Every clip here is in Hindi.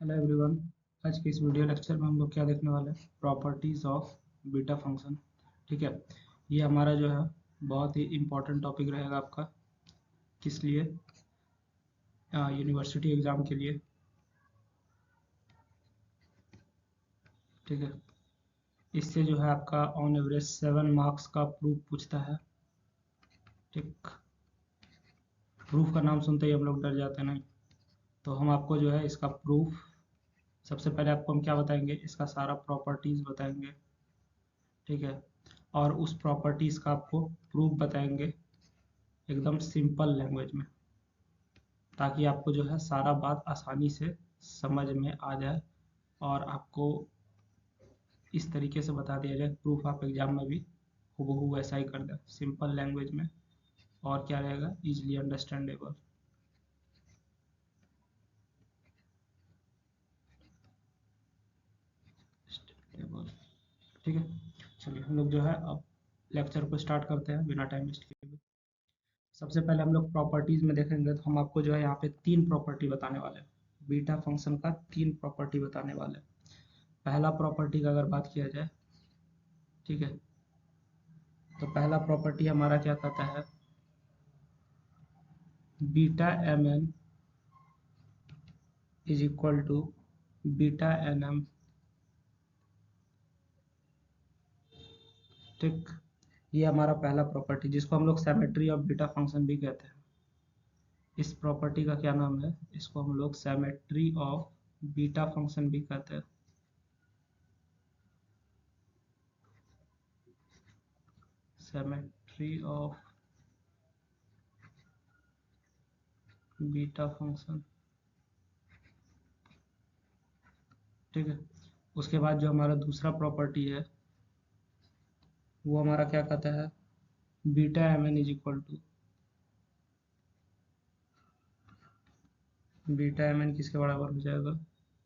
Hello everyone. आज के इस वीडियो लेक्चर में हम लोग क्या देखने वाले हैं, प्रॉपर्टीज़ ऑफ बीटा फंक्शन। ठीक है, ये हमारा जो है बहुत ही इम्पोर्टेंट टॉपिक रहेगा आपका। किस लिए? यूनिवर्सिटी एग्ज़ाम के लिए। ठीक है, इससे जो है आपका ऑन एवरेज 7 मार्क्स का प्रूफ पूछता है। ठीक, प्रूफ का नाम सुनते ही हम लोग डर जाते हैं नहीं, तो हम आपको जो है इसका प्रूफ, सबसे पहले आपको हम क्या बताएंगे, इसका सारा प्रॉपर्टीज़ बताएंगे। ठीक है, और उस प्रॉपर्टीज़ का आपको प्रूफ बताएंगे एकदम सिंपल लैंग्वेज में, ताकि आपको जो है सारा बात आसानी से समझ में आ जाए और आपको इस तरीके से बता दिया जाए, प्रूफ आप एग्जाम में भी हूबहू वैसा ही कर दें सिंपल लैंग्वेज में। और क्या रहेगा, इजीली अंडरस्टैंडेबल। ठीक है, चलिए हम लोग जो है अब लेक्चर को स्टार्ट करते हैं बिना टाइम वेस्ट किए हुए। सबसे पहले हम लोग प्रॉपर्टीज़ में देखेंगे, तो हम आपको जो है यहाँ पे 3 प्रॉपर्टी बताने वाले हैं। बीटा फंक्शन का 3 प्रॉपर्टी बताने वाले हैं। पहला प्रॉपर्टी का अगर बात किया जाए, ठीक है, तो पहला प्रॉपर्टी हमारा क्या कहता है, beta M N is equal to beta N M. ठीक, ये हमारा पहला प्रॉपर्टी, जिसको हम लोग सिमेट्री ऑफ बीटा फंक्शन भी कहते हैं। इस प्रॉपर्टी का क्या नाम है, इसको हम लोग सिमेट्री ऑफ बीटा फंक्शन भी कहते हैं। Symmetry of beta function. ठीक है, उसके बाद जो हमारा दूसरा प्रॉपर्टी है वो हमारा क्या कहता है, beta M N is equal to beta M n किसके बराबर हो जाएगा,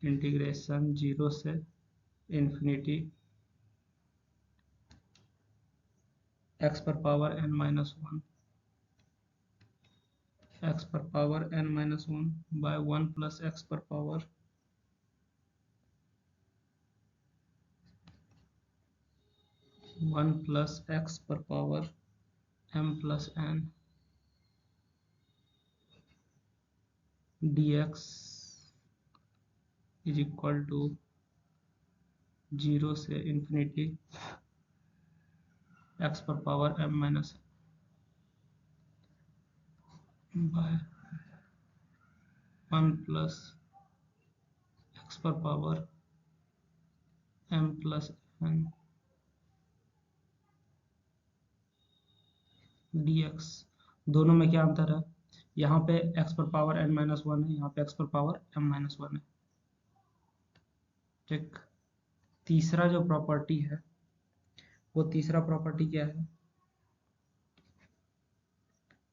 इंटीग्रेशन 0 से इन्फिनिटी एक्स पर पावर n माइनस 1 एक्स पर power n minus 1 by 1 plus x पर पावर 1 प्लस एक्स पर power m plus n dx is equal to 0 से इन्फिनिटी एक्स पर power m minus by 1 plus x पर power m plus n dx। दोनों में क्या अंतर है, यहाँ पे x पर पावर n माइनस 1 है, यहाँ पे x पर पावर m माइनस 1 है। ठीक, तीसरा जो प्रॉपर्टी है, वो तीसरा प्रॉपर्टी क्या है,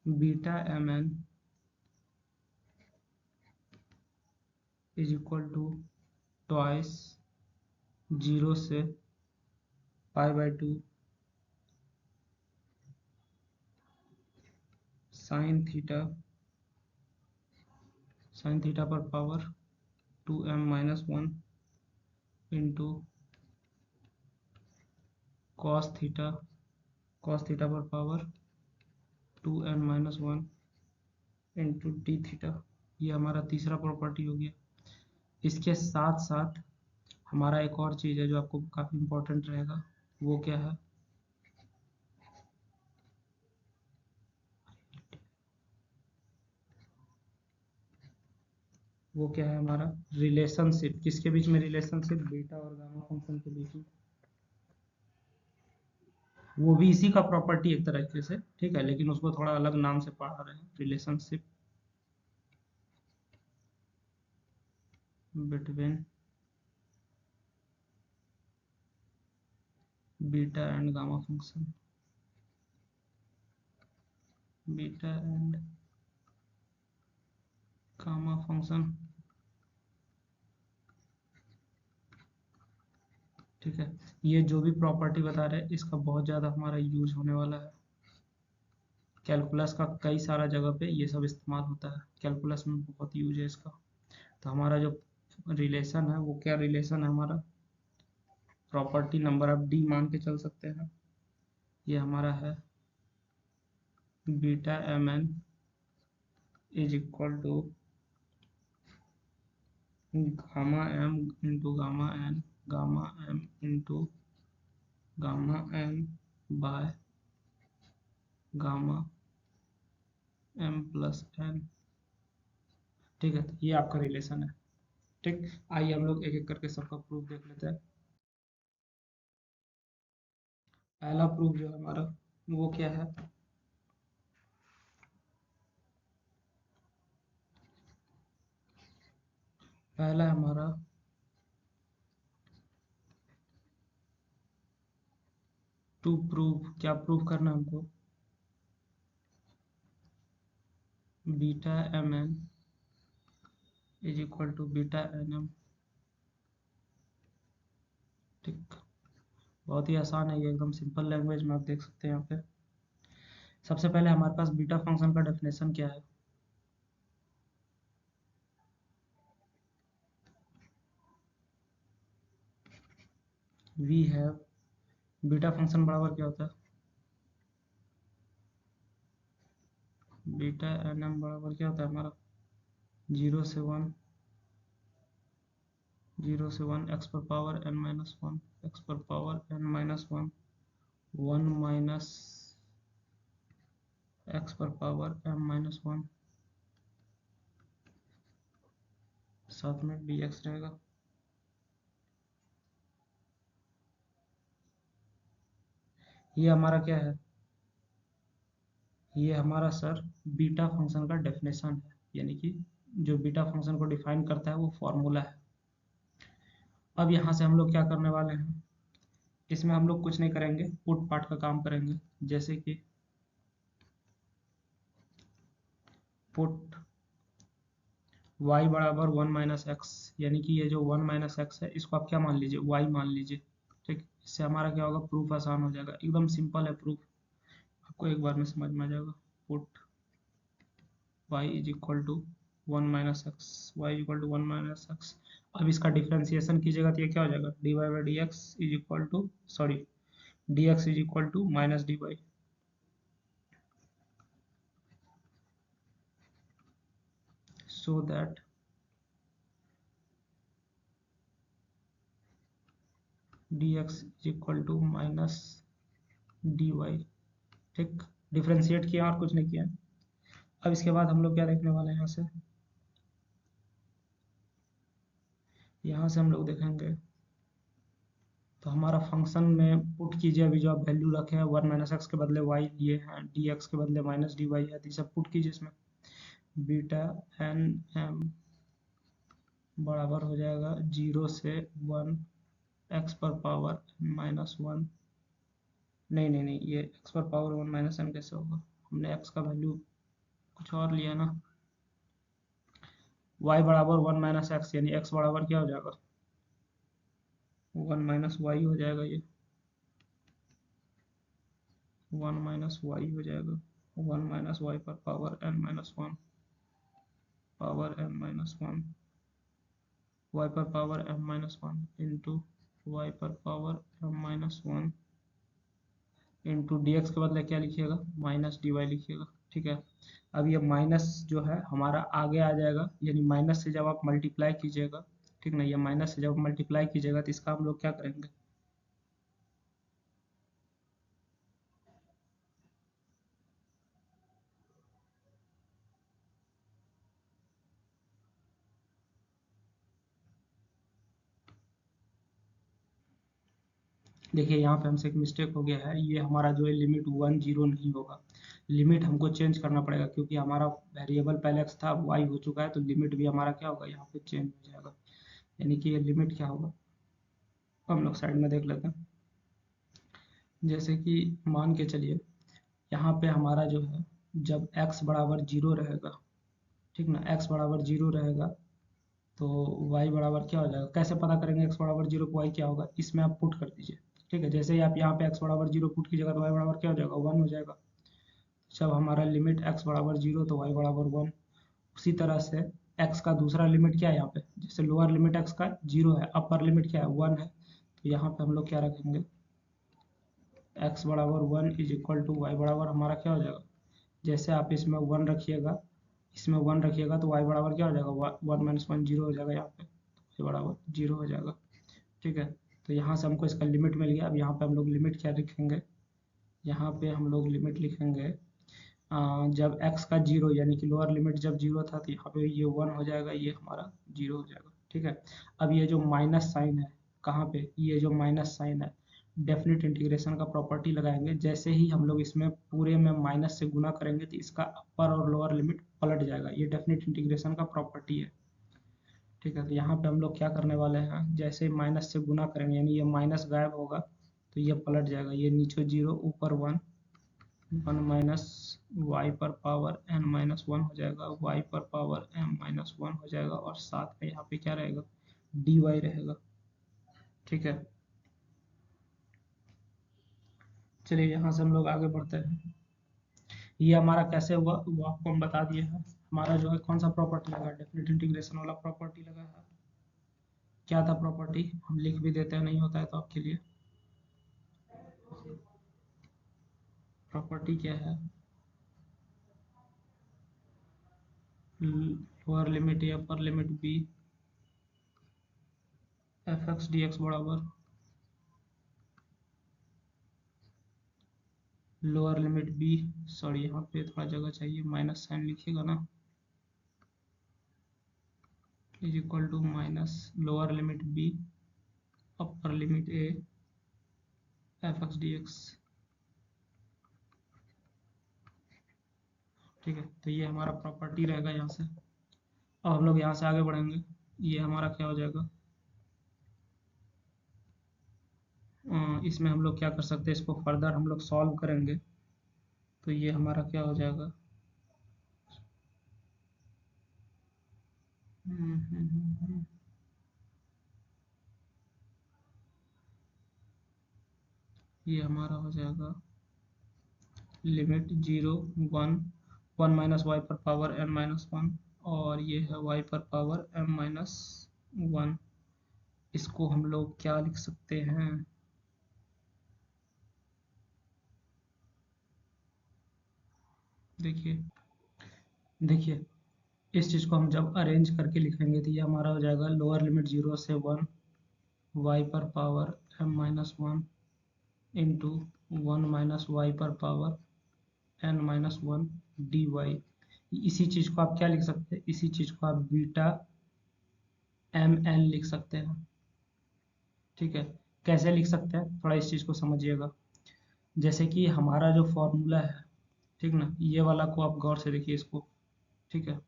beta M N is equal to twice 0 से पाई बाई 2 साइन थीटा पर power 2m minus 1 into cos theta पर power 2n minus 1 into d theta. ये हमारा तीसरा प्रॉपर्टी हो गया। इसके साथ साथ हमारा एक और चीज़ है जो आपको काफ़ी इम्पोर्टेंट रहेगा, वो क्या है, वो क्या है हमारा रिलेशनशिप। किसके बीच में रिलेशनशिप, बीटा और गामा फंक्शन के बीच में। वो भी इसी का प्रॉपर्टी एक तरीके से, ठीक है, लेकिन उसको थोड़ा अलग नाम से पढ़ा रहे हैं, relationship between beta and gamma function. Beta and gamma function. ठीक है, ये जो भी प्रॉपर्टी बता रहे हैं इसका बहुत ज़्यादा हमारा यूज होने वाला है। कैलकुलस का कई सारा जगह पे ये सब इस्तेमाल होता है, कैलकुलस में बहुत यूज है इसका। तो हमारा जो रिलेशन है वो क्या रिलेशन है हमारा, प्रॉपर्टी नंबर आप डी मान के चल सकते हैं। ये हमारा है beta M N is equal to gamma M into gamma M into gamma M by gamma M plus N. ठीक है, तो ये आपका रिलेशन है। ठीक, आइए हम लोग एक एक करके सबका प्रूफ देख लेते हैं। पहला प्रूफ जो है हमारा वो क्या है, पहला हमारा टू प्रूव, क्या प्रूव करना है हमको, beta M N is equal to beta N M. ठीक, बहुत ही आसान है ये, एकदम सिंपल लैंग्वेज में आप देख सकते हैं यहाँ पे। सबसे पहले हमारे पास बीटा फंक्शन का डेफिनेशन क्या है, वी हैव, बीटा फंक्शन बराबर क्या होता है, बीटा एन एम बराबर क्या होता है हमारा, 0 से 1 एक्स पर power n minus one, x पर power n minus one, 1 minus x पर पावर एम माइनस वन, साथ में डी एक्स रहेगा। ये हमारा क्या है, ये हमारा सर बीटा फंक्शन का डेफिनेशन है, यानी कि जो बीटा फंक्शन को डिफाइन करता है वो फॉर्मूला है। अब यहाँ से हम लोग क्या करने वाले हैं, इसमें हम लोग कुछ नहीं करेंगे, पुट पार्ट का काम करेंगे। जैसे कि पुट y बराबर 1 - x, यानी कि ये जो 1 - x है इसको आप क्या मान लीजिए, y मान लीजिए। ठीक, इससे हमारा क्या होगा, प्रूफ आसान हो जाएगा, एकदम सिंपल है प्रूफ, आपको एक बार में समझ में आ जाएगा। Put y is equal to 1 - x, y equal to 1 - x। अब इसका डिफ्रेंसिएशन कीजिएगा तो ये क्या हो जाएगा, dy by D x is equal to, sorry, D x is equal to minus D Y. so that dx is equal to minus dy। ठीक, डिफ्रेंशिएट किया और कुछ नहीं किया। अब इसके बाद हम लोग क्या देखने वाले हैं, यहाँ से हम लोग देखेंगे तो हमारा फंक्शन में पुट कीजिए, अभी जो आप वैल्यू रखे हैं 1 - x के बदले y लिए हैं, dx के बदले माइनस dy है, तो ये सब पुट कीजिए इसमें। बीटा एन एम बराबर हो जाएगा 0 से 1 एक्स पर पावर -1, नहीं नहीं नहीं, ये x पर पावर 1 - n कैसे होगा, हमने x का वैल्यू कुछ और लिया ना। y बराबर 1 - x, यानी x बराबर क्या हो जाएगा, 1 - y हो जाएगा, ये 1 - y हो जाएगा, 1 - y पर power n-1, power n-1, y पर पावर m-1 इंटू y पर power m-1 into D x के बदले क्या लिखिएगा, माइनस डी वाई लिखिएगा। ठीक है, अब ये माइनस जो है हमारा आगे आ जाएगा, यानी माइनस से जब आप मल्टीप्लाई कीजिएगा, ठीक ना, ये माइनस से जब मल्टीप्लाई कीजिएगा तो इसका हम लोग क्या करेंगे, देखिए यहाँ पे हमसे एक मिस्टेक हो गया है, ये हमारा जो है लिमिट 1 0 नहीं होगा, लिमिट हमको चेंज करना पड़ेगा, क्योंकि हमारा वेरिएबल पहले x था, y हो चुका है, तो लिमिट भी हमारा क्या होगा, यहाँ पे चेंज हो जाएगा। यानी कि ये लिमिट क्या होगा, हम लोग साइड में देख लेते हैं। जैसे कि मान के चलिए यहाँ पे हमारा जो है जब x बराबर 0 रहेगा, ठीक ना, x बराबर 0 रहेगा तो y बराबर क्या हो जाएगा, कैसे पता करेंगे x बराबर 0 को y क्या होगा, इसमें आप पुट कर दीजिए। ठीक है, जैसे ही आप यहाँ पे x बराबर 0 पुट कीजिएगा तो y बराबर क्या हो जाएगा, 1 हो जाएगा। जब हमारा लिमिट x बराबर 0 तो y बराबर 1, उसी तरह से एक्स का दूसरा लिमिट क्या है यहाँ पे, जैसे लोअर लिमिट एक्स का 0 है, अपर लिमिट क्या है 1 है, तो यहाँ पे हम लोग क्या रखेंगे, एक्स बराबर 1 इज इक्वल टू वाई बराबर हमारा क्या हो जाएगा, जैसे आप इसमें 1 रखिएगा, इसमें 1 रखिएगा तो वाई बराबर क्या हो जाएगा, 1 - 1 0 हो जाएगा यहाँ पे, वाई बराबर 0 हो जाएगा। ठीक है, तो यहाँ से हमको इसका लिमिट मिल गया। अब यहाँ पे हम लोग लिमिट क्या लिखेंगे, यहाँ पे हम लोग लिमिट लिखेंगे जब x का 0 यानी कि लोअर लिमिट जब 0 था तो यहाँ पे ये 1 हो जाएगा, ये हमारा 0 हो जाएगा। ठीक है, अब ये जो माइनस साइन है, कहाँ पे, ये जो माइनस साइन है, डेफिनेट इंटीग्रेशन का प्रॉपर्टी लगाएंगे, जैसे ही हम लोग इसमें पूरे में माइनस से गुना करेंगे तो इसका अपर और लोअर लिमिट पलट जाएगा, ये डेफिनेट इंटीग्रेशन का प्रॉपर्टी है। ठीक है, तो यहाँ पे हम लोग क्या करने वाले हैं, जैसे माइनस से गुना करेंगे यानी ये माइनस गायब होगा तो ये पलट जाएगा, ये नीचे 0 ऊपर 1, 1 माइनस वाई पर पावर n-1 हो जाएगा, y पर पावर m-1 हो जाएगा, और साथ में यहाँ पे क्या रहेगा, dy रहेगा। ठीक है, चलिए यहाँ से हम लोग आगे बढ़ते हैं। ये हमारा कैसे हुआ वो आपको हम बता दिए हैं। हमारा जो है कौन सा प्रॉपर्टी लगा, डेफिनेट इंटीग्रेशन वाला प्रॉपर्टी लगा है। क्या था प्रॉपर्टी, हम लिख भी देते हैं, नहीं होता है तो आपके लिए। प्रॉपर्टी क्या है, lower limit a upper limit b F x D x बराबर लोअर लिमिट बी, सॉरी यहाँ पे थोड़ा जगह चाहिए, माइनस साइन लिखिएगा ना, is equal to minus lower limit b upper limit a f x D x. ठीक है, तो ये हमारा प्रॉपर्टी रहेगा यहाँ से। अब हम लोग यहाँ से आगे बढ़ेंगे, ये हमारा क्या हो जाएगा, इसमें हम लोग क्या कर सकते हैं, इसको फर्दर हम लोग सॉल्व करेंगे तो ये हमारा क्या हो जाएगा, ये हमारा हो जाएगा लिमिट 0 1 1 माइनस वाई पर पावर n-1, और ये है y पर पावर m-1। इसको हम लोग क्या लिख सकते हैं, देखिए देखिए इस चीज़ को हम जब अरेंज करके लिखेंगे तो ये हमारा हो जाएगा लोअर लिमिट 0 से 1 y पर power m-1 into 1 minus Y पर पावर n-1 dy। इसी चीज़ को आप क्या लिख सकते हैं, इसी चीज़ को आप बीटा mn लिख सकते हैं। ठीक है, कैसे लिख सकते हैं, थोड़ा इस चीज़ को समझिएगा। जैसे कि हमारा जो फॉर्मूला है, ठीक ना, ये वाला को आप गौर से देखिए इसको। ठीक है,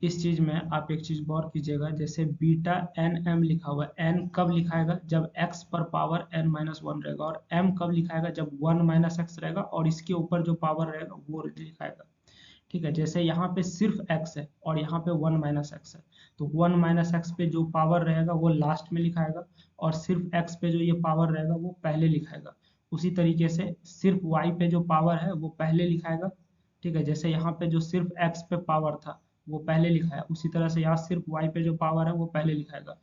इस चीज में आप एक चीज गौर कीजिएगा, जैसे बीटा एन एम लिखा हुआ है, एन कब लिखाएगा जब एक्स पर पावर n-1 रहेगा, और एम कब लिखाएगा जब 1 माइनस एक्स रहेगा और इसके ऊपर जो पावर रहेगा वो लिखाएगा। ठीक है, जैसे यहाँ पे सिर्फ एक्स है और यहाँ पे 1 माइनस एक्स है, तो 1 माइनस एक्स पे जो पावर रहेगा वो लास्ट में लिखाएगा, और सिर्फ एक्स पे जो ये पावर रहेगा वो पहले लिखाएगा। उसी तरीके से सिर्फ वाई पे जो पावर है वो पहले लिखाएगा। ठीक है, जैसे यहाँ पे जो सिर्फ एक्स पे पावर था वो पहले लिखा है, उसी तरह से यहाँ सिर्फ वाई पे जो पावर है वो पहले लिखाएगा।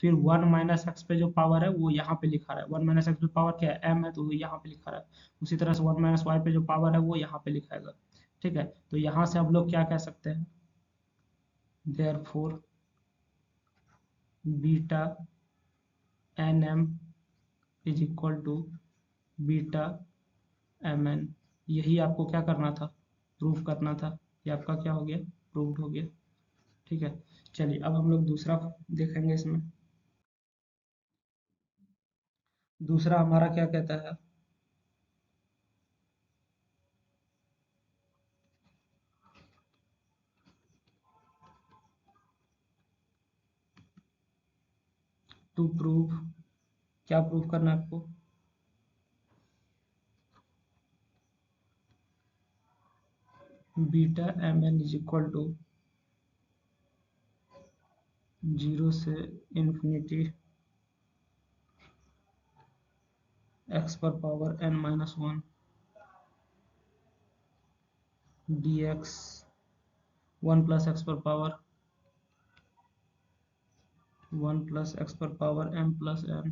फिर 1 माइनस एक्स पे जो पावर है वो यहाँ पे लिखा रहा है, 1 माइनस एक्स पे पावर क्या है एम है तो वो यहाँ पे लिखा रहा है। उसी तरह से 1 माइनस वाई पे जो पावर है वो यहाँ पे लिखाएगा। ठीक है, तो यहाँ से हम लोग क्या कह सकते हैं, therefore beta N M is equal to beta M N. यही आपको क्या करना था, प्रूफ करना था। ये आपका क्या हो गया, प्रूव्ड हो गया। ठीक है, चलिए अब हम लोग दूसरा देखेंगे। इसमें दूसरा हमारा क्या कहता है, टू प्रूव, क्या प्रूव करना है आपको, beta M N is equal to 0 से इंफिनिटी एक्स पर power n-1 dx 1 plus x पर पावर 1 प्लस एक्स पर power m plus n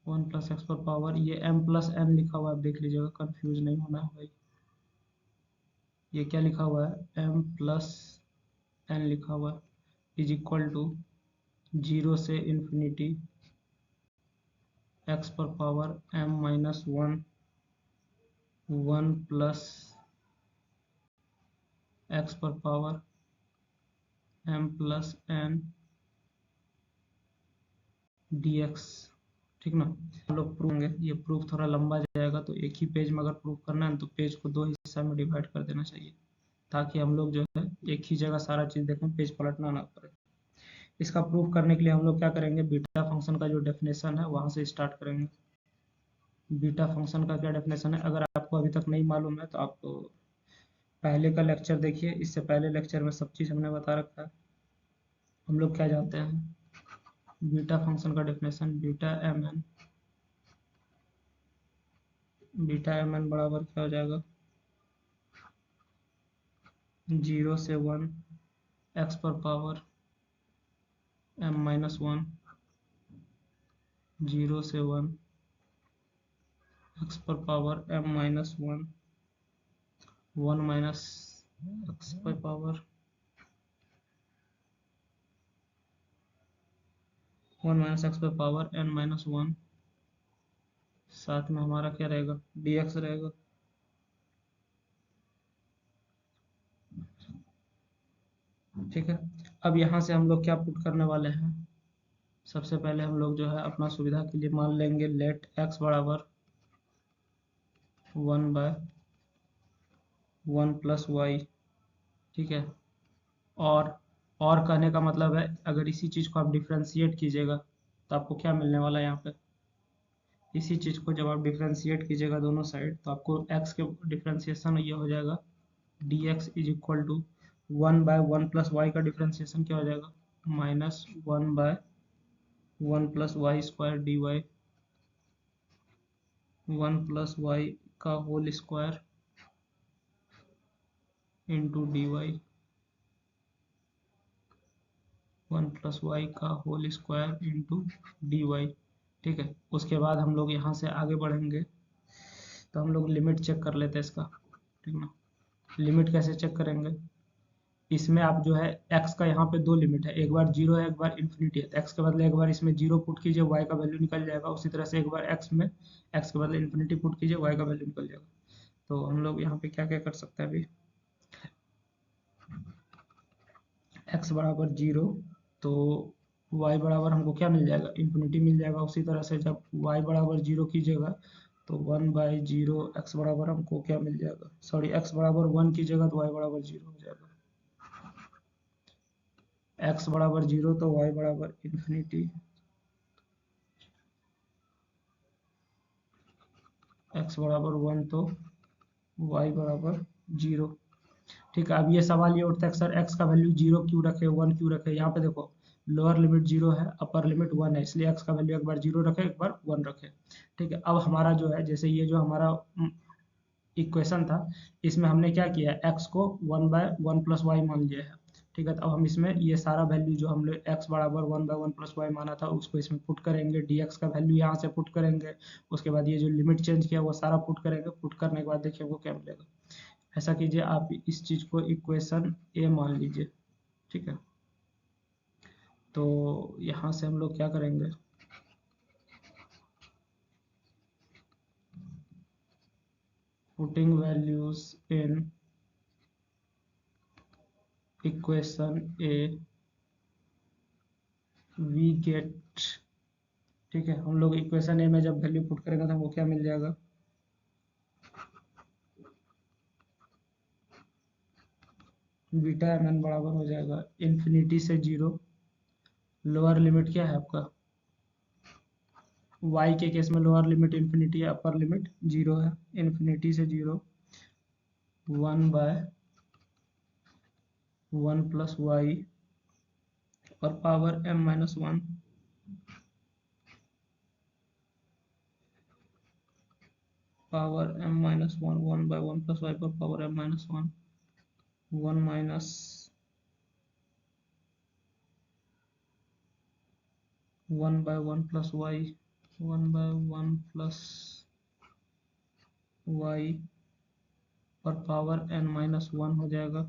1 plus x पर पावर, ये m प्लस n लिखा हुआ है, आप देख लीजिएगा, कंफ्यूज नहीं होना है भाई। ये क्या लिखा हुआ है, m प्लस n लिखा हुआ है, इज इक्वल टू 0 से इन्फिनिटी x पर power m minus 1 1 plus x पर power m plus n dx। ठीक ना, हम लोग प्रूव होंगे, ये प्रूफ थोड़ा लंबा जाएगा, तो एक ही पेज में अगर प्रूफ करना है तो पेज को दो हिस्सा में डिवाइड कर देना चाहिए, ताकि हम लोग जो है एक ही जगह सारा चीज़ देखें, पेज पलटना ना पड़े। इसका प्रूफ करने के लिए हम लोग क्या करेंगे, बीटा फंक्शन का जो डेफिनेशन है वहाँ से स्टार्ट करेंगे। बीटा फंक्शन का क्या डेफिनेशन है, अगर आपको अभी तक नहीं मालूम है तो आप पहले का लेक्चर देखिए, इससे पहले लेक्चर में सब चीज़ हमने बता रखा है। हम लोग क्या जानते हैं, बीटा फंक्शन का डेफिनेशन, बीटा एम एन बराबर क्या हो जाएगा, 0 से 1 एक्स पर पावर m माइनस 1 0 से 1 एक्स पर power m minus 1 1 minus x पर पावर 1 माइनस एक्स पर पावर n माइनस 1, साथ में हमारा क्या रहेगा, dx रहेगा। ठीक है, अब यहाँ से हम लोग क्या पुट करने वाले हैं, सबसे पहले हम लोग जो है अपना सुविधा के लिए मान लेंगे लेट x बराबर 1 बाय 1 प्लस वाई। ठीक है, और कहने का मतलब है, अगर इसी चीज़ को आप डिफ्रेंशिएट कीजिएगा तो आपको क्या मिलने वाला है यहाँ पे, इसी चीज़ को जब आप डिफ्रेंशिएट कीजिएगा दोनों साइड, तो आपको x के डिफ्रेंशिएशन ये हो जाएगा dx is equal to 1 by 1 plus y का डिफ्रेंशिएशन क्या हो जाएगा, minus 1 by 1 plus y square d y, 1 plus y का whole square into d y, 1 plus y का whole square into d y. ठीक है, उसके बाद हम लोग यहाँ से आगे बढ़ेंगे, तो हम लोग लिमिट चेक कर लेते हैं इसका। ठीक ना, लिमिट कैसे चेक करेंगे, इसमें आप जो है x का यहाँ पे दो लिमिट है, एक बार जीरो है, एक बार इन्फिनिटी है, x के बदले एक बार इसमें जीरो पुट कीजिए, y का वैल्यू निकल जाएगा, उसी तरह से एक बार x में x के बदले इन्फिनिटी पुट कीजिए, y का वैल्यू निकल जाएगा। तो हम लोग यहाँ पे क्या क्या कर सकते हैं, अभी x बराबर जीरो, तो y बराबर हमको क्या मिल जाएगा, इन्फिनिटी मिल जाएगा। उसी तरह से जब y बराबर जीरो कीजिएगा तो 1 बाई जीरो एक्स बराबर हमको क्या मिल जाएगा, सॉरी x बराबर 1 कीजिएगा तो y बराबर जीरो हो जाएगा, x बराबर जीरो तो y बराबर इन्फिनिटी, x बराबर 1 तो y बराबर जीरो। ठीक है, अब ये सवाल ये उठता है कि सर x का वैल्यू जीरो क्यों रखे, 1 क्यों रखे, यहाँ पे देखो लोअर लिमिट जीरो है, अपर लिमिट 1 है, इसलिए x का वैल्यू एक बार जीरो रखे, एक बार 1 रखे। ठीक है, अब हमारा जो है, जैसे ये जो हमारा इक्वेशन था, इसमें हमने क्या किया है, x को 1 बाय 1 प्लस वाई मान लिया है। ठीक है, तो अब हम इसमें ये सारा वैल्यू जो हमने x बराबर 1 बाय 1 प्लस वाई माना था, उसको इसमें पुट करेंगे, dx का वैल्यू यहाँ से पुट करेंगे, उसके बाद ये जो लिमिट चेंज किया वो सारा पुट करेंगे, पुट करने के बाद देखिए वो क्या मिलेगा। ऐसा कीजिए, आप इस चीज़ को इक्वेशन ए मान लीजिए। ठीक है, तो यहाँ से हम लोग क्या करेंगे, putting values in equation A we get. ठीक है, हम लोग इक्वेशन ए में जब वैल्यू पुट करेंगे तो हमको क्या मिल जाएगा, बीटा एम एन बराबर हो जाएगा इन्फिनिटी से जीरो, लोअर लिमिट क्या है आपका, y के केस में लोअर लिमिट इन्फिनिटी है, अपर लिमिट जीरो है, इन्फिनिटी से जीरो 1 बाय 1 प्लस वाई और power m minus 1, power m minus one, 1/1 + y पर power m minus one, 1 minus 1/1 + y, 1/1 + y पर पावर n माइनस वन हो जाएगा।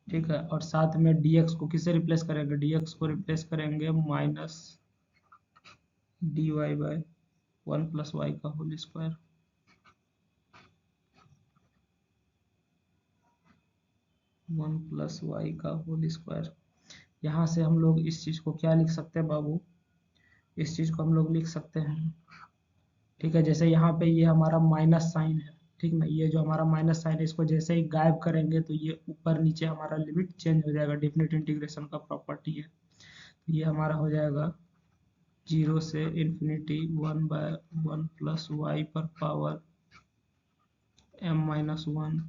ठीक है, और साथ में dx को किससे रिप्लेस करेंगे, dx को रिप्लेस करेंगे माइनस dy/1 + y का होल स्क्वायर, 1 + y का होल स्क्वायर। यहाँ से हम लोग इस चीज को क्या लिख सकते हैं बाबू, इस चीज को हम लोग लिख सकते हैं, ठीक है, जैसे यहाँ पे ये हमारा माइनस साइन है, ठीक ना, ये जो हमारा माइनस साइन है इसको जैसे ही गायब करेंगे तो ये ऊपर नीचे हमारा लिमिट चेंज हो जाएगा, डेफिनेट इंटीग्रेशन का प्रॉपर्टी है। ये हमारा हो जाएगा 0 से इन्फिनिटी 1/1 + y पर पावर m माइनस वन।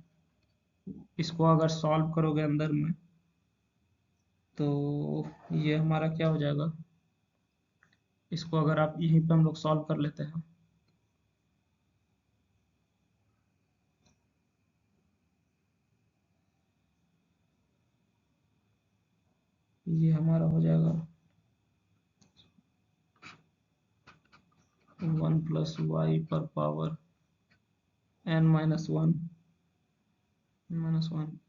इसको अगर सॉल्व करोगे अंदर में तो ये हमारा क्या हो जाएगा, इसको अगर आप यहीं पे हम लोग सॉल्व कर लेते हैं, ये हमारा हो जाएगा 1 + y पर पावर n माइनस वन,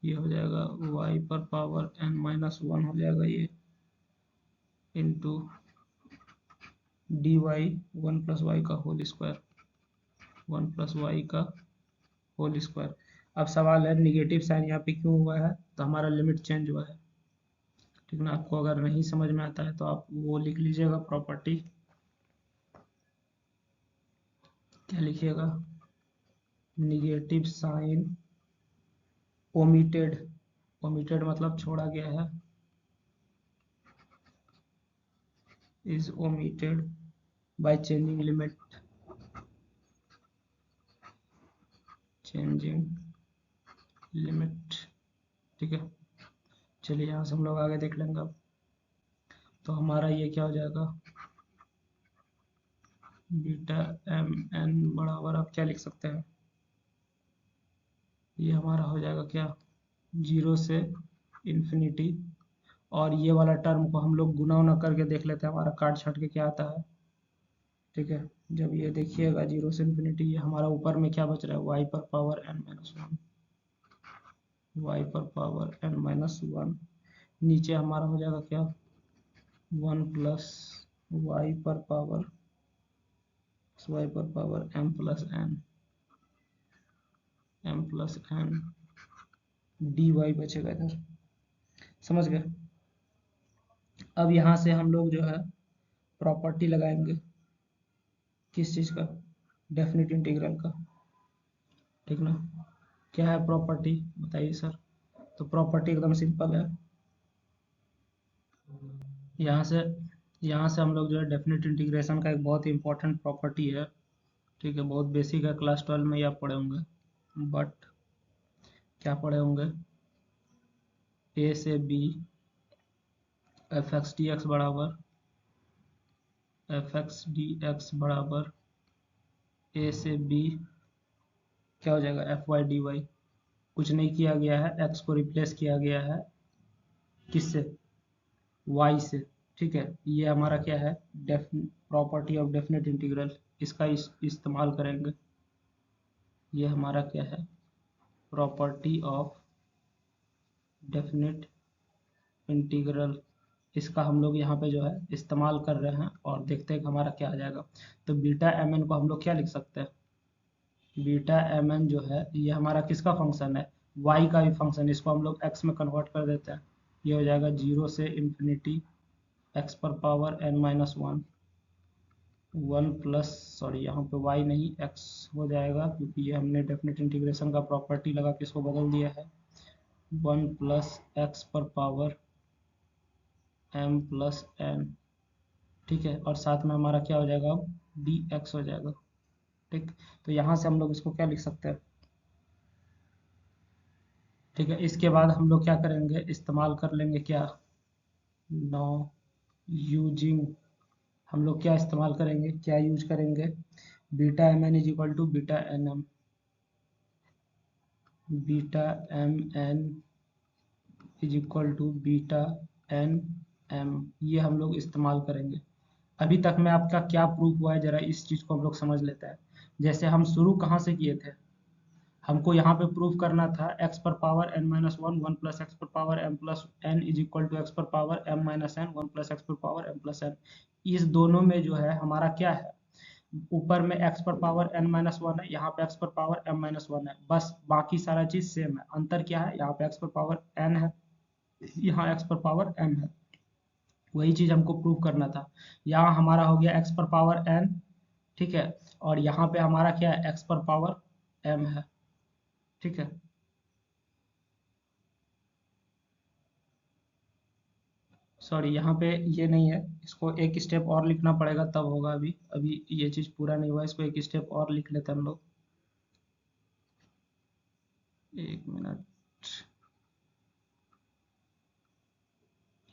ये हो जाएगा y पर पावर n माइनस वन हो जाएगा ये, इंटू dy 1 + y का होल स्क्वायर, 1 + y का होल स्क्वायर। अब सवाल है निगेटिव साइन यहाँ पे क्यों हुआ है, तो हमारा लिमिट चेंज हुआ है, ठीक ना। आपको अगर नहीं समझ में आता है तो आप वो लिख लीजिएगा प्रॉपर्टी, क्या लिखिएगा, निगेटिव साइन ओमिटेड, ओमिटेड मतलब छोड़ा गया है, is omitted by changing limit, changing limit, ठीक है। चलिए यहाँ से हम लोग आगे देख लेंगे अब, तो हमारा ये क्या हो जाएगा, बीटा एम एन बराबर आप क्या लिख सकते हैं, ये हमारा हो जाएगा क्या, 0 से इन्फिनिटी, और ये वाला टर्म को हम लोग गुना उना करके देख लेते हैं हमारा काट छाट के क्या आता है, ठीक है। जब ये देखिएगा 0 से इन्फिनिटी, ये हमारा ऊपर में क्या बच रहा है, y पर power n minus one, y पर पावर n माइनस वन, नीचे हमारा हो जाएगा क्या, 1 + y पर power m plus n dy बचेगा इधर, समझ गए। अब यहाँ से हम लोग जो है प्रॉपर्टी लगाएंगे, किस चीज़ का, डेफिनेट इंटीग्रल का, ठीक ना। क्या है प्रॉपर्टी बताइए सर, तो प्रॉपर्टी एकदम सिंपल है, यहाँ से यहाँ से हम लोग जो है डेफिनेट इंटीग्रेशन का एक बहुत ही इंपॉर्टेंट प्रॉपर्टी है, ठीक है, बहुत बेसिक है, क्लास 12 में ही आप पढ़े होंगे, बट क्या पढ़े होंगे, ए से B F x D x बराबर ए से बी क्या हो जाएगा, एफ वाई डी वाई, कुछ नहीं किया गया है, एक्स को रिप्लेस किया गया है किससे, वाई से, ठीक है। ये हमारा क्या है, प्रॉपर्टी ऑफ डेफिनेट इंटीग्रल, इसका इस्तेमाल करेंगे, ये हमारा क्या है, प्रॉपर्टी ऑफ डेफिनेट इंटीग्रल, इसका हम लोग यहाँ पे जो है इस्तेमाल कर रहे हैं और देखते हैं कि हमारा क्या आ जाएगा। तो बीटा एम एन को हम लोग क्या लिख सकते हैं, बीटा एम एन जो है ये हमारा किसका फंक्शन है, वाई का भी फंक्शन, इसको हम लोग एक्स में कन्वर्ट कर देते हैं, ये हो जाएगा 0 से इन्फिनिटी एक्स पर power n minus one, one plus sorry यहाँ पे y नहीं x हो जाएगा, क्योंकि ये हमने डेफिनेट इंटीग्रेशन का प्रॉपर्टी लगा के इसको बदल दिया है, 1 + x पर पावर m प्लस n, ठीक है, और साथ में हमारा क्या हो जाएगा, अब dx हो जाएगा, ठीक। तो यहाँ से हम लोग इसको क्या लिख सकते हैं, ठीक है। इसके बाद हम लोग क्या करेंगे, इस्तेमाल कर लेंगे क्या, नो यूजिंग, हम लोग क्या इस्तेमाल करेंगे, क्या यूज करेंगे, beta M N is equal to beta N M, beta M N is equal to beta N M, ये हम लोग इस्तेमाल करेंगे। अभी तक में आपका क्या प्रूफ हुआ है, जरा इस चीज को हम लोग समझ लेते हैं। जैसे हम शुरू कहाँ से किए थे, हमको यहाँ पे प्रूफ करना था x पर power n minus one, one plus x पर power m plus n is equal to x पर power m minus n, one plus x पर पावर m प्लस एन। इस दोनों में जो है हमारा क्या है, ऊपर में x पर पावर n माइनस वन है, यहाँ पे x पर पावर m माइनस वन है, बस बाकी सारा चीज सेम है। अंतर क्या है, यहाँ पे x पर पावर n है, यहाँ x पर पावर m है। वही चीज हमको प्रूव करना था। यहाँ हमारा हो गया x पर पावर n, ठीक है, और यहाँ पे हमारा क्या है, x पर पावर m है, ठीक है। सॉरी, यहाँ पे ये नहीं है, इसको एक स्टेप और लिखना पड़ेगा तब होगा। अभी अभी ये चीज पूरा नहीं हुआ, इसको एक स्टेप और लिख लेते हैं हम लोग। एक मिनट,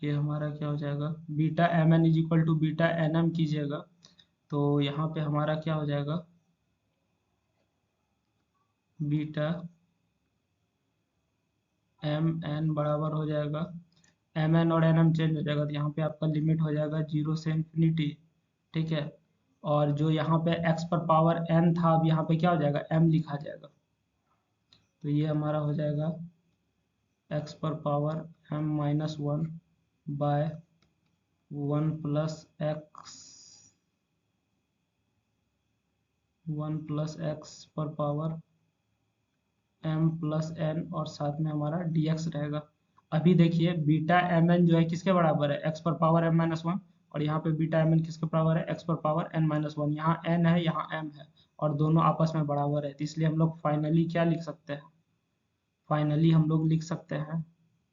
ये हमारा क्या हो जाएगा, beta M N is equal to beta N M कीजिएगा, तो यहाँ पे हमारा क्या हो जाएगा, बीटा एम एन बराबर हो जाएगा, एम एन और एन एम चेंज हो जाएगा, तो यहाँ पे आपका लिमिट हो जाएगा 0 से इन्फिनिटी, ठीक है। और जो यहाँ पे x पर पावर n था, अब यहाँ पे क्या हो जाएगा, m लिखा जाएगा, तो ये हमारा हो जाएगा x पर power m minus one by one plus x, one plus x पर पावर m प्लस n, और साथ में हमारा dx रहेगा। अभी देखिए बीटा एम एन जो है किसके बराबर है, x पर पावर m माइनस वन, और यहाँ पे बीटा एम एन किसके बराबर है, x पर पावर n माइनस वन। यहाँ n है, यहाँ m है, और दोनों आपस में बराबर है, तो इसलिए हम लोग फाइनली क्या लिख सकते हैं, फाइनली हम लोग लिख सकते हैं,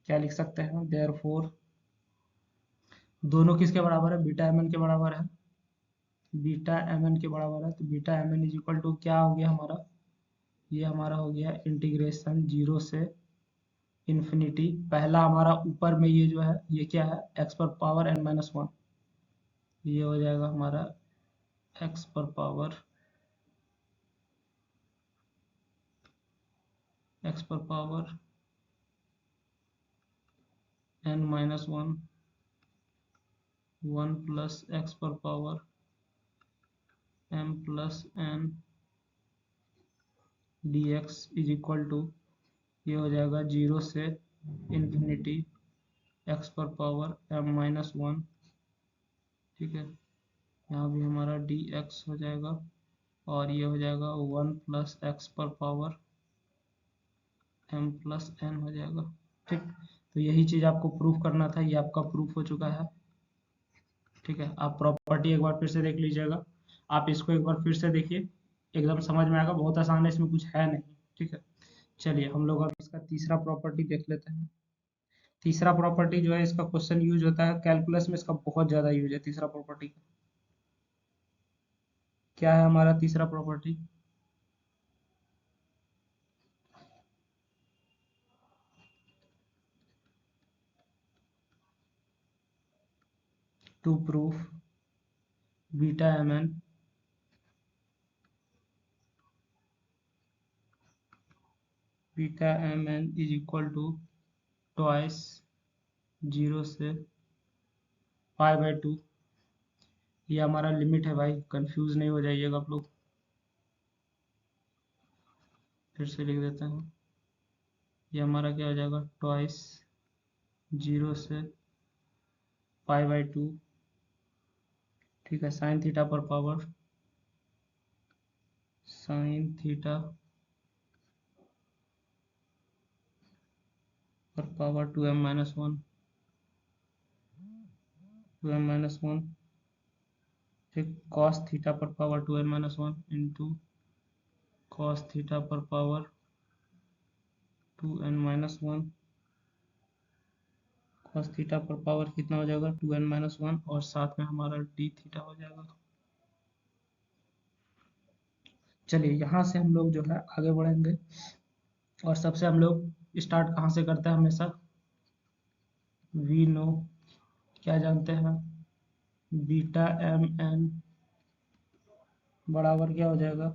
क्या लिख सकते हैं, देयरफॉर दोनों किसके बराबर है, बीटा एम एन के बराबर है, बीटा एम एन के बराबर है, तो beta M N is equal to क्या हो गया हमारा, ये हमारा हो गया इंटीग्रेशन 0 से इन्फिनिटी। पहला हमारा ऊपर में ये जो है, ये क्या है, एक्स पर पावर एन माइनस वन, ये हो जाएगा हमारा एक्स पर पावर, एक्स पर power n minus one, one plus x पर power M plus n d x is equal to, ये हो जाएगा 0 से इन्फिनिटी एक्स पर पावर एम माइनस वन, ठीक है। यहाँ भी हमारा डी एक्स हो जाएगा, और ये हो जाएगा वन प्लस एक्स पर पावर एम प्लस एन हो जाएगा, ठीक। तो यही चीज़ आपको प्रूफ करना था, ये आपका प्रूफ हो चुका है, ठीक है। आप प्रॉपर्टी एक बार फिर से देख लीजिएगा, आप इसको एक बार फिर से देखिए, एकदम समझ में आएगा, बहुत आसान है, इसमें कुछ है नहीं, ठीक है। चलिए हम लोग अब इसका तीसरा प्रॉपर्टी देख लेते हैं। तीसरा प्रॉपर्टी जो है, इसका क्वेश्चन यूज होता है कैलकुलस में, इसका बहुत ज़्यादा यूज है तीसरा प्रॉपर्टी का। क्या है हमारा तीसरा property, to prove beta M N beta M N is equal to twice 0 से पाई बाय टू। ये हमारा लिमिट है भाई, कंफ्यूज नहीं हो जाइएगा आप लोग, फिर से लिख देते हैं। ये हमारा क्या हो जाएगा, ट्वाइस 0 से पाई बाय टू, ठीक है। साइन थीटा पर पावर साइन थीटा पर power two m minus one, two m minus one, ठीक। कॉस थीटा पर power two n minus one into cos theta पर power two n minus one, cos theta पर पावर कितना हो जाएगा, टू एन माइनस वन, और साथ में हमारा डी थीटा हो जाएगा। चलिए यहाँ से हम लोग जो है आगे बढ़ेंगे, और सबसे हम लोग स्टार्ट कहाँ से करते हैं हमेशा, वी नो, क्या जानते हैं, बीटा एम एन बराबर क्या हो जाएगा,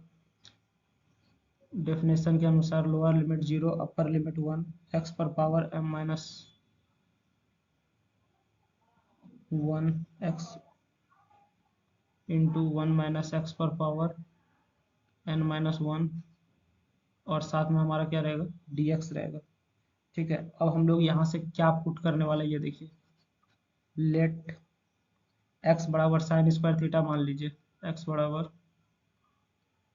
डेफिनेशन के अनुसार lower limit 0, upper limit 1, x पर power m minus 1 x into 1 minus x पर पावर n माइनस 1, और साथ में हमारा क्या रहेगा, dx रहेगा। ठीक है, अब हम लोग यहाँ से क्या पुट करने वाले ये देखिए, लेट x बराबर साइन स्क्वायर थीटा मान लीजिए, x बराबर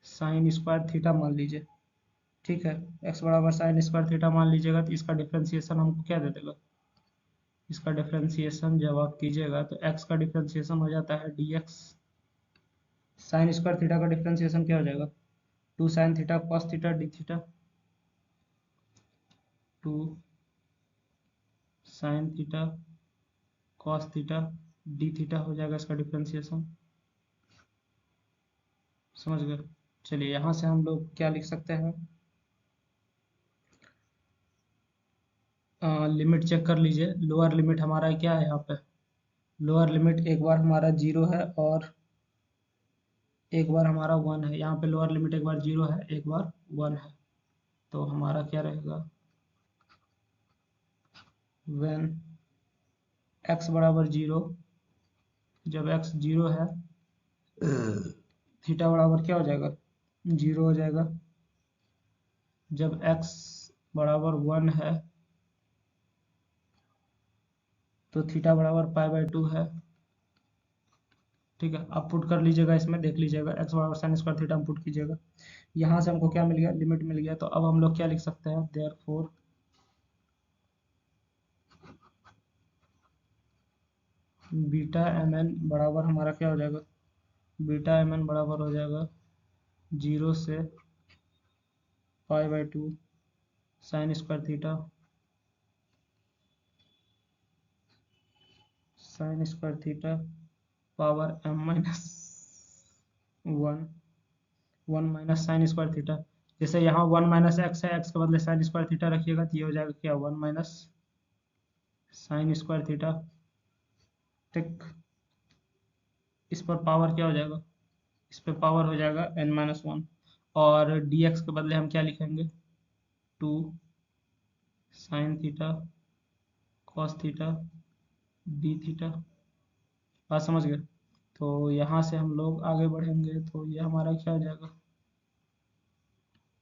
साइन स्क्वायर थीटा मान लीजिए। ठीक है, x बराबर साइन स्क्वायर थीटा मान लीजिएगा तो इसका डिफ्रेंसिएशन हमको क्या दे देगा, इसका डिफ्रेंसिएशन जब आप कीजिएगा तो x का डिफ्रेंसिएशन हो जाता है dx, साइन स्क्वायर थीटा का डिफ्रेंसिएशन क्या हो जाएगा, 2 sine theta cos theta D theta, 2 sine theta cos theta D theta हो जाएगा इसका डिफ्रेंसिएशन। समझ गए। चलिए यहाँ से हम लोग क्या लिख सकते हैं, लिमिट चेक कर लीजिए। लोअर लिमिट हमारा क्या है यहाँ पे, लोअर लिमिट एक बार हमारा 0 है और एक बार हमारा 1 है। यहाँ पे लोअर लिमिट एक बार 0 है, एक बार 1 है, तो हमारा क्या रहेगा, व्हेन x बराबर 0, जब x 0 है थीटा बराबर क्या हो जाएगा, 0 हो जाएगा। जब x बराबर 1 है तो थीटा बराबर π/2 है। ठीक है, आप पुट कर लीजिएगा, इसमें देख लीजिएगा, x बराबर साइन स्क्वायर थीटा हम पुट कीजिएगा। यहाँ से हमको क्या मिल गया, लिमिट मिल गया। तो अब हम लोग क्या लिख सकते हैं, देयरफॉर बीटा एम एन बराबर हमारा क्या हो जाएगा, बीटा एम एन बराबर हो जाएगा 0 से π/2 sine square theta sine square theta power m minus 1 minus sine square theta. जैसे यहाँ 1 माइनस एक्स है, एक्स के बदले साइन स्क्वायर थीटा रखिएगा तो ये हो जाएगा क्या, 1 माइनस साइन स्क्वायर थीटा। ठीक, इस पर पावर क्या हो जाएगा, इस पर पावर हो जाएगा n-1, और dx के बदले हम क्या लिखेंगे, 2 sine theta cos theta D theta. बात समझ गए। तो यहाँ से हम लोग आगे बढ़ेंगे तो ये हमारा क्या हो जाएगा,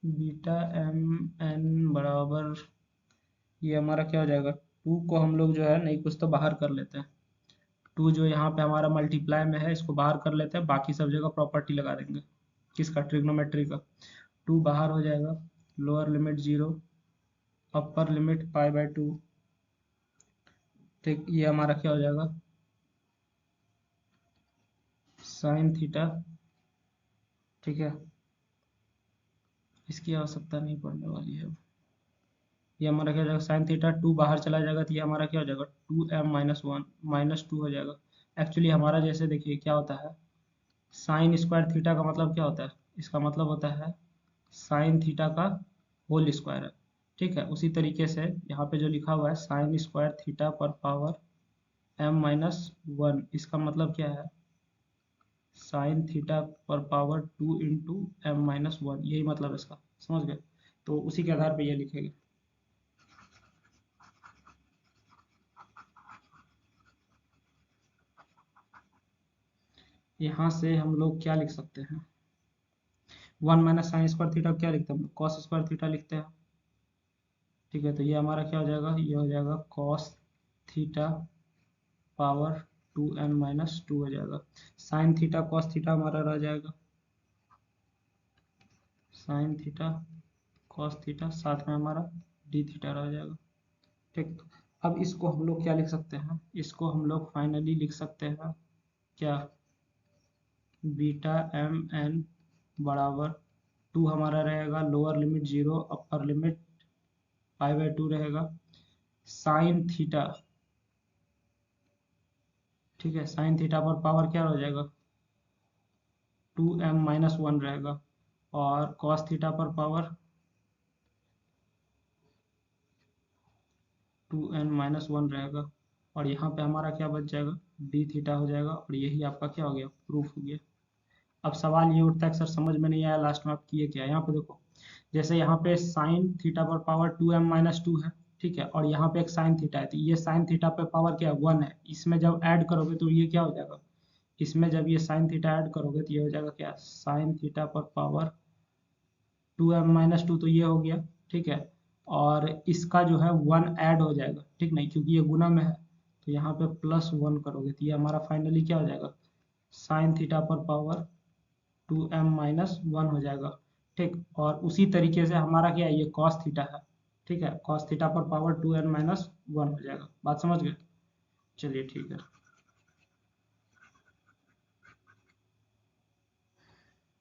बीटा एम एन बराबर, ये हमारा क्या हो जाएगा, 2 को हम लोग जो है नहीं कुछ तो बाहर कर लेते हैं। 2 जो यहाँ पे हमारा मल्टीप्लाई में है इसको बाहर कर लेते हैं, बाकी सब जगह प्रॉपर्टी लगा देंगे, किसका, ट्रिग्नोमेट्री का। 2 बाहर हो जाएगा, लोअर लिमिट 0, अपर लिमिट π/2। ठीक, ये हमारा क्या हो जाएगा, साइन थीटा। ठीक है, इसकी आवश्यकता नहीं पड़ने वाली है। ये हमारा क्या हो जाएगा, साइन थीटा, 2 बाहर चला जाएगा तो ये हमारा क्या हो जाएगा, 2m-1 -2 हो जाएगा। एक्चुअली हमारा जैसे देखिए क्या होता है, साइन स्क्वायर थीटा का मतलब क्या होता है, इसका मतलब होता है साइन थीटा का होल स्क्वायर है। ठीक है, उसी तरीके से यहाँ पे जो लिखा हुआ है साइन स्क्वायर थीटा पर पावर m-1, इसका मतलब क्या है, साइन थीटा पर पावर 2 इंटू m-1, यही मतलब इसका। समझ गए। तो उसी के आधार पे ये लिखेंगे। यहाँ से हम लोग क्या लिख सकते हैं, 1 माइनस साइन स्क्वायर थीटा क्या लिखते हैं हम लोग, कॉस स्क्वायर थीटा लिखते हैं। ठीक है, तो ये हमारा क्या हो जाएगा, ये हो जाएगा कॉस थीटा पावर 2n-2 हो जाएगा। साइन थीटा कॉस थीटा हमारा रह जाएगा, साइन थीटा कॉस थीटा, साथ में हमारा डी थीटा रह जाएगा। ठीक, अब इसको हम लोग क्या लिख सकते हैं, इसको हम लोग फाइनली लिख सकते हैं क्या, बीटा एम एन बराबर 2 हमारा रहेगा, लोअर लिमिट 0, अपर लिमिट π/2 रहेगा, साइन थीटा। ठीक है, साइन थीटा पर पावर क्या हो जाएगा, 2m-1 रहेगा, और कॉस थीटा पर पावर 2n-1 रहेगा, और यहाँ पे हमारा क्या बच जाएगा, डी थीटा हो जाएगा, और यही आपका क्या हो गया, प्रूफ हो गया। अब सवाल ये उठता है कि सर समझ में नहीं आया लास्ट में आप किए क्या, यहाँ पे देखो जैसे यहाँ पे साइन थीटा पर पावर 2m-2 है, ठीक है, और यहाँ पे एक साइन थीटा है, तो ये साइन थीटा पे पावर क्या है, 1 है। इसमें जब ऐड करोगे तो ये क्या हो जाएगा, इसमें जब ये साइन थीटा ऐड करोगे तो ये हो जाएगा क्या, साइन थीटा पर पावर 2m-2, तो ये हो गया, ठीक है। और इसका जो है 1 ऐड हो जाएगा, ठीक नहीं, क्योंकि ये गुना में है, तो यहाँ पे +1 करोगे तो ये हमारा फाइनली क्या हो जाएगा, साइन थीटा पर पावर 2m-1 हो जाएगा, ठीक। और उसी तरीके से हमारा क्या है, ये कॉस थीटा है, ठीक है, कॉस थीटा पर पावर 2n-1 हो जाएगा। बात समझ गए? चलिए ठीक है,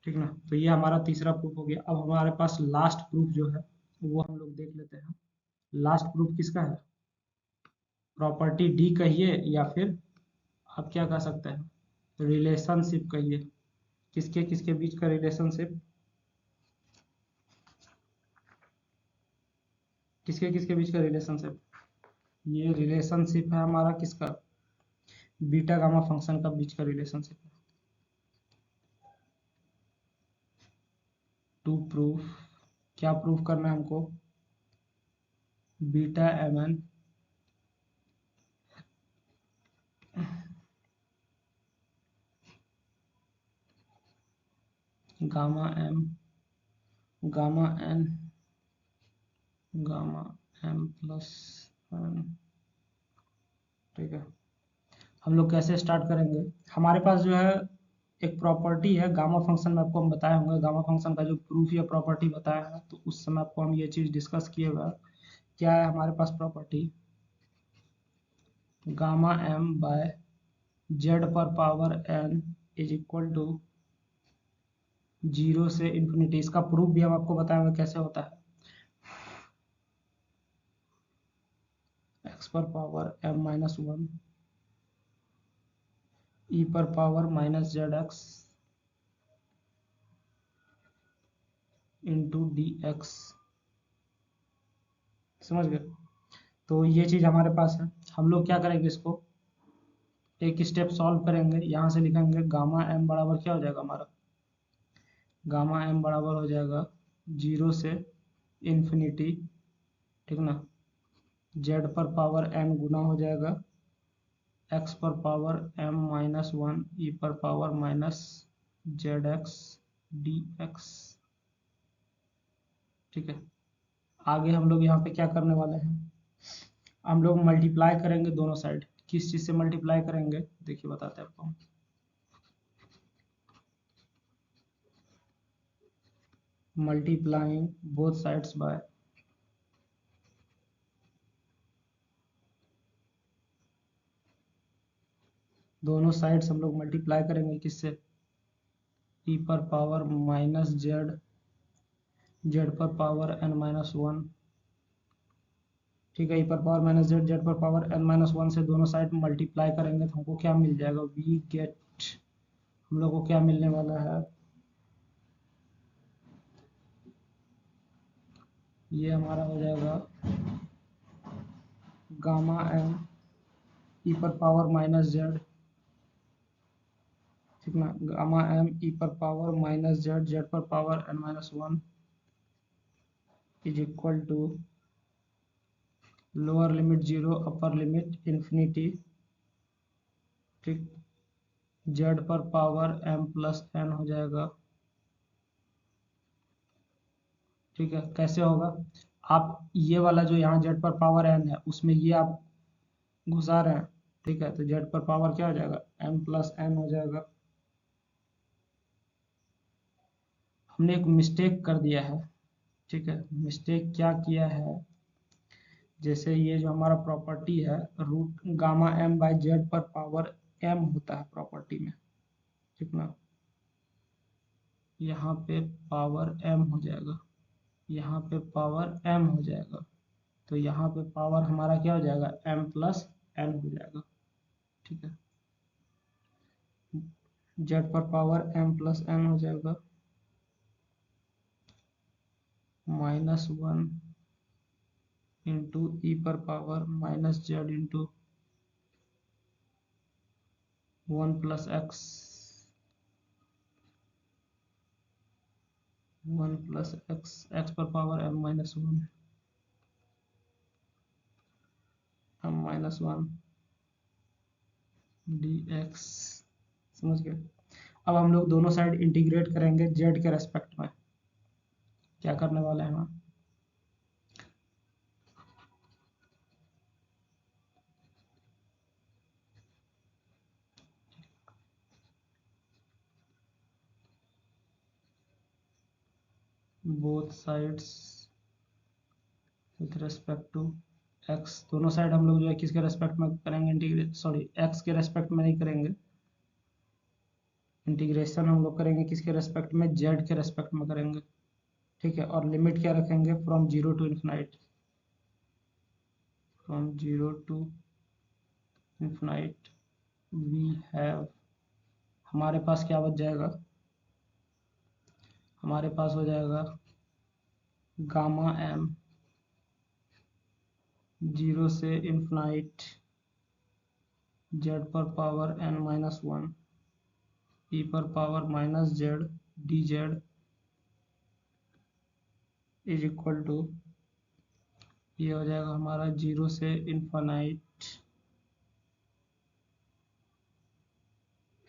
ठीक ना। तो ये हमारा तीसरा प्रूफ हो गया। अब हमारे पास लास्ट प्रूफ जो है वो हम लोग देख लेते हैं। लास्ट प्रूफ किसका है, प्रॉपर्टी डी कहिए या फिर आप क्या कह सकते हैं, रिलेशनशिप कहिए। किसके किसके बीच का रिलेशनशिप, किसके किसके बीच का रिलेशनशिप, ये रिलेशनशिप है हमारा किसका, बीटा गामा फंक्शन का बीच का रिलेशनशिप है। टू प्रूफ, क्या प्रूफ करना है हमको, beta M N gamma M, gamma N, gamma M plus N, ठीक है। हम लोग कैसे स्टार्ट करेंगे, हमारे पास जो है एक प्रॉपर्टी है गामा फंक्शन में, आपको हम बताए होंगे गामा फंक्शन का जो प्रूफ या प्रॉपर्टी बताया है, तो उस समय आपको हम ये चीज़ डिस्कस किए हुए हैं। क्या है हमारे पास property, gamma M by z पर power n is equal to 0 से इन्फिनिटी। इसका प्रूफ भी हम आपको बताए हुए कैसे होता है, एक्स पर पावर m-1 ई पर power -zx into D x. समझ गए? तो ये चीज़ हमारे पास है। हम लोग क्या करेंगे, इसको एक स्टेप सॉल्व करेंगे। यहाँ से लिखेंगे गामा एम बराबर क्या हो जाएगा हमारा, गामा एम बराबर हो जाएगा 0 से इन्फिनिटी, ठीक ना, जेड पर पावर एन गुना हो जाएगा एक्स पर पावर m-1 ई पर पावर -zx dx, ठीक है। आगे हम लोग यहाँ पे क्या करने वाले हैं, हम लोग मल्टीप्लाई करेंगे दोनों साइड। किस चीज़ से मल्टीप्लाई करेंगे, देखिए बताते हैं आपको। मल्टीप्लाइंग बोथ साइड्स बाय, दोनों साइड्स हम लोग मल्टीप्लाई करेंगे किससे, ई पर पावर -जेड, जेड पर पावर n-1, ठीक है, ई पर पावर -जेड, जेड पर पावर n-1 से दोनों साइड मल्टीप्लाई करेंगे तो हमको क्या मिल जाएगा, वी गेट, हम लोग को क्या मिलने वाला है, ये हमारा हो जाएगा गामा एम ई पर पावर -जेड, ठीक ना, गामा एम ई पर पावर -जेड, जेड पर power n-1 is equal to lower limit 0 upper limit infinity, ठीक, जेड पर पावर m+n हो जाएगा, ठीक है। कैसे होगा, आप ये वाला जो यहाँ जेड पर पावर n है उसमें ये आप घुसा रहे हैं, ठीक है, तो जेड पर पावर क्या हो जाएगा, m+n हो जाएगा। हमने एक मिस्टेक कर दिया है, ठीक है। मिस्टेक क्या किया है, जैसे ये जो हमारा प्रॉपर्टी है root gamma M by Z पर पावर m होता है प्रॉपर्टी में, ठीक ना, यहाँ पे पावर m हो जाएगा, यहाँ पे पावर m हो जाएगा, तो यहाँ पे पावर हमारा क्या हो जाएगा, m+n हो जाएगा, ठीक है। जेड पर पावर m+n हो जाएगा, -1 इंटू ई पर power -z into 1 + x 1 plus x पर power m minus one, dx। समझ गए। अब हम लोग दोनों साइड इंटीग्रेट करेंगे z के रेस्पेक्ट में। क्या करने वाले हैं हम? Both sides with respect to x, दोनों साइड हम लोग जो है किसके रेस्पेक्ट में करेंगे इंटीग्रेट, सॉरी x के रेस्पेक्ट में नहीं करेंगे, इंटीग्रेशन हम लोग करेंगे किसके रेस्पेक्ट में, z के रेस्पेक्ट में करेंगे। ठीक है, और लिमिट क्या रखेंगे, from zero to infinite, from zero to infinite we have, हमारे पास क्या बच जाएगा, हमारे पास हो जाएगा गामा m जीरो से इन्फिनाइट z पर power n minus one e पर power minus Z D Z is equal to, ये हो जाएगा हमारा जीरो से इन्फिनाइट,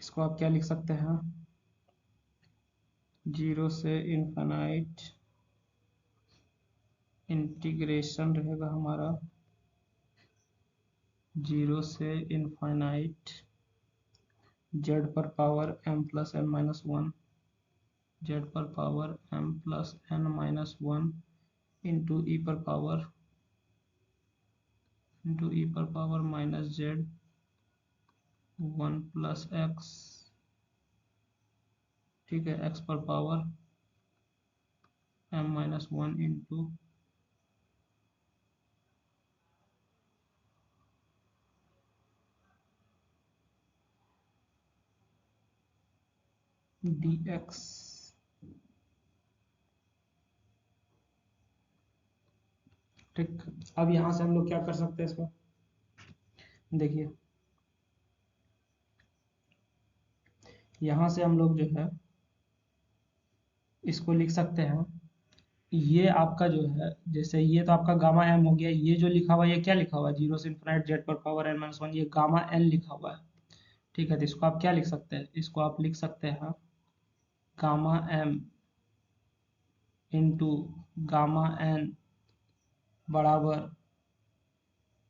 इसको आप क्या लिख सकते हैं, जीरो से इन्फिनाइट इंटीग्रेशन रहेगा हमारा जीरो से इन्फिनाइट z पर power m plus n minus one, z पर power m plus n minus one into e पर power minus z one plus x. ठीक है, x पर power m minus one into dx। ठीक, अब यहां से हम लोग क्या कर सकते हैं इसको, देखिए यहां से हम लोग जो है इसको लिख सकते हैं, ये आपका जो है, जैसे ये तो आपका गामा एम हो गया, ये जो लिखा हुआ है ये क्या लिखा हुआ है, जीरो से इन्फिनाइट जेड पर पावर एन माइनस वन, ये गामा एन लिखा हुआ है। ठीक है, तो इसको आप क्या लिख सकते हैं, इसको आप लिख सकते हैं gamma M into gamma N बराबर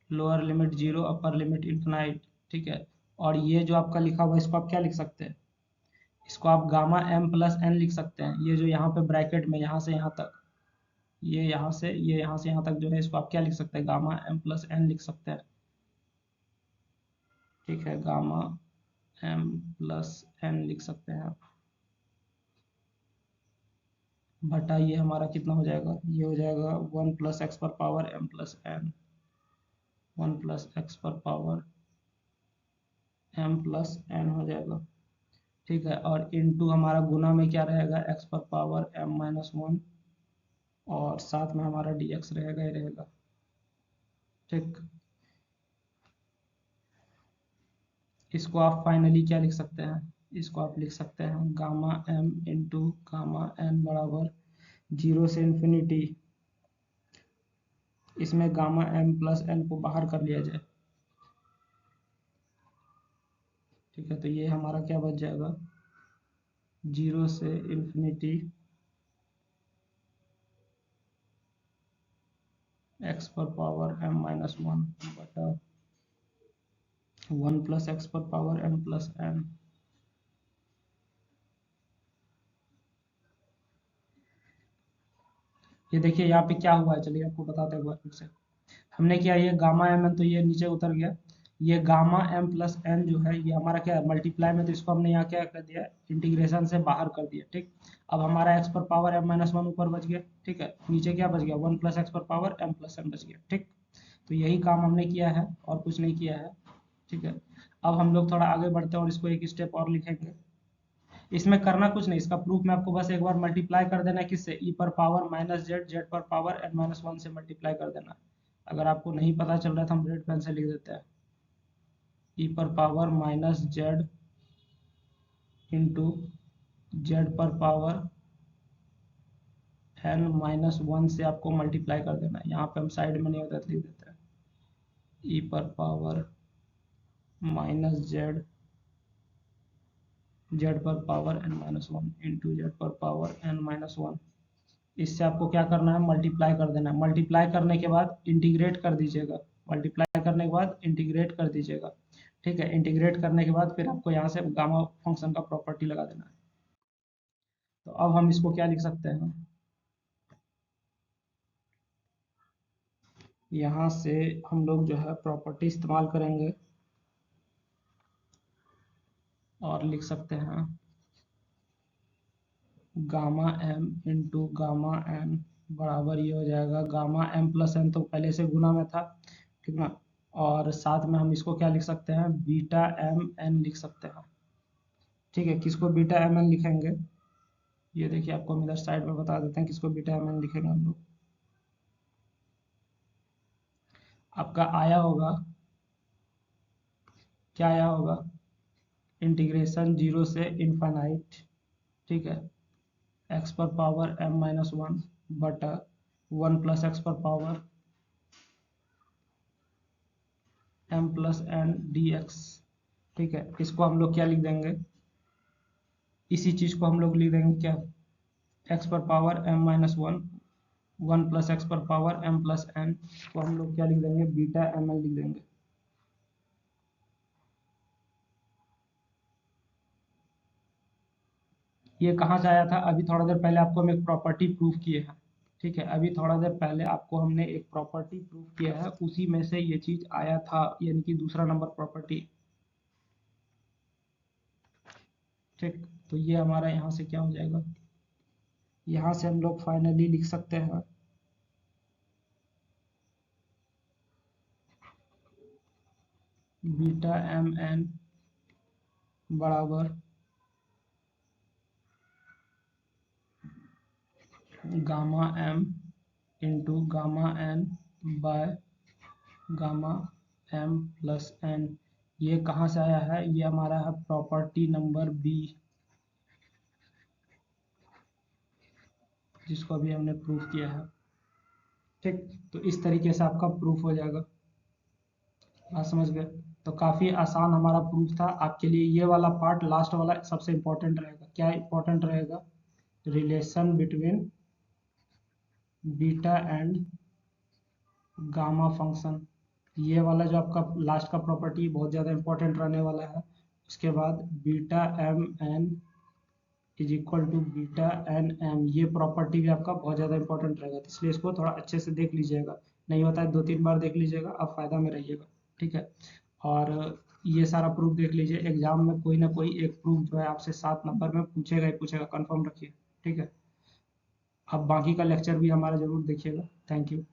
lower limit zero upper limit infinite. ठीक है, और ये जो आपका लिखा हुआ है इसको आप क्या लिख सकते हैं, इसको आप गामा एम प्लस एन लिख सकते हैं, ये जो यहाँ पे ब्रैकेट में यहाँ से यहाँ तक, ये यहाँ से ये यहाँ से यहाँ तक जो है इसको आप क्या लिख सकते हैं, गामा एम प्लस एन लिख सकते हैं। ठीक है, गामा एम प्लस एन लिख सकते हैं आप, बटा ये हमारा कितना हो जाएगा, ये हो जाएगा वन प्लस एक्स पर power M plus N, one plus x पर पावर एम प्लस एन हो जाएगा। ठीक है, और इनटू हमारा गुना में क्या रहेगा, एक्स पर पावर एम माइनस वन, और साथ में हमारा डी एक्स रहेगा ही रहेगा। ठीक, इसको आप फाइनली क्या लिख सकते हैं, इसको आप लिख सकते हैं gamma M into gamma N बराबर जीरो से इन्फिनिटी, इसमें गामा एम प्लस एन को बाहर कर लिया जाए। ठीक है, तो ये हमारा क्या बच जाएगा, जीरो से इन्फिनिटी एक्स पर पावर एम माइनस वन बटा वन प्लस एक्स पर पावर एम प्लस एन। ये देखिए यहाँ पे क्या हुआ है, चलिए आपको बताते हैं एक बार फिर से। हमने किया, ये गामा एम एन तो ये नीचे उतर गया, ये गामा एम प्लस एन जो है ये हमारा क्या है, मल्टीप्लाई में, तो इसको हमने यहाँ क्या कर दिया, इंटीग्रेशन से बाहर कर दिया। ठीक, अब हमारा एक्स पर पावर एम माइनस वन ऊपर बच गया। ठीक है, नीचे क्या बच गया, वन प्लस एक्स पर पावर एम प्लस एन बच गया। ठीक, तो यही काम हमने किया है और कुछ नहीं किया है। ठीक है, अब हम लोग थोड़ा आगे बढ़ते हैं और इसको एक स्टेप और लिखेंगे। इसमें करना कुछ नहीं, इसका प्रूफ में आपको बस एक बार मल्टीप्लाई कर देना है किससे, ई पर पावर माइनस जेड, जेड पर पावर एन माइनस वन से मल्टीप्लाई कर देना। अगर आपको नहीं पता चल रहा है तो हम रेड पेन से लिख देते हैं, ई पर power minus Z into Z पर पावर n-1 से आपको मल्टीप्लाई कर देना है। यहाँ पे हम साइड में नहीं होता तो लिख देते हैं e पर पावर माइनस जेड, जेड पर पावर n-1 इंटू जेड पर पावर n-1। इससे आपको क्या करना है, मल्टीप्लाई कर देना है। मल्टीप्लाई करने के बाद इंटीग्रेट कर दीजिएगा, मल्टीप्लाई करने के बाद इंटीग्रेट कर दीजिएगा। ठीक है, इंटीग्रेट करने के बाद फिर आपको यहाँ से गामा फंक्शन का प्रॉपर्टी लगा देना है। तो अब हम इसको क्या लिख सकते हैं, यहाँ से हम लोग जो है प्रॉपर्टी इस्तेमाल करेंगे और लिख सकते हैं gamma m into gamma n बराबर ये हो जाएगा, गामा m प्लस n तो पहले से गुना में था, ठीक ना, और साथ में हम इसको क्या लिख सकते हैं, बीटा m n लिख सकते हैं। ठीक है, किसको बीटा m n लिखेंगे, ये देखिए आपको हम इधर साइड में बता देते हैं किसको बीटा m n लिखेंगे हम लोग। आपका आया होगा, क्या आया होगा, इंटीग्रेशन 0 से इनफाइनाइट, ठीक है, x पर पावर m-1 बटा 1 प्लस एक्स पर power m plus n dx। ठीक है, इसको हम लोग क्या लिख देंगे, इसी चीज को हम लोग लिख देंगे क्या, x पर पावर m-1 1 प्लस एक्स पर पावर m प्लस n को हम लोग क्या लिख देंगे, बीटा ml लिख देंगे। ये कहाँ से आया था, अभी थोड़ा देर पहले आपको हम एक प्रॉपर्टी प्रूफ किए हैं। ठीक है, अभी थोड़ा देर पहले आपको हमने एक प्रॉपर्टी प्रूफ किया है, उसी में से ये चीज आया था, यानी कि दूसरा नंबर प्रॉपर्टी। ठीक, तो ये हमारा यहाँ से क्या हो जाएगा, यहाँ से हम लोग फाइनली लिख सकते हैं बीटा एम एन बराबर gamma M into gamma N by gamma M plus N. ये कहाँ से आया है, ये हमारा है प्रॉपर्टी नंबर बी, जिसको अभी हमने प्रूफ किया है। ठीक, तो इस तरीके से आपका प्रूफ हो जाएगा। बात समझ गए, तो काफ़ी आसान हमारा प्रूफ था। आपके लिए ये वाला पार्ट, लास्ट वाला सबसे इम्पोर्टेंट रहेगा। क्या इम्पोर्टेंट रहेगा, relation between beta and gamma function. ये वाला जो आपका लास्ट का प्रॉपर्टी बहुत ज़्यादा इंपॉर्टेंट रहने वाला है। उसके बाद beta M N is equal to beta N M, ये प्रॉपर्टी भी आपका बहुत ज़्यादा इंपॉर्टेंट रहेगा, तो इसलिए इसको थोड़ा अच्छे से देख लीजिएगा। नहीं होता है 2-3 बार देख लीजिएगा, आप फ़ायदा में रहिएगा। ठीक है, और ये सारा प्रूफ देख लीजिए, एग्जाम में कोई ना कोई एक प्रूफ जो है आपसे 7 नंबर में पूछेगा ही पूछेगा, कंफर्म रखिए। ठीक है, अब बाकी का लेक्चर भी हमारा ज़रूर देखिएगा। Thank you.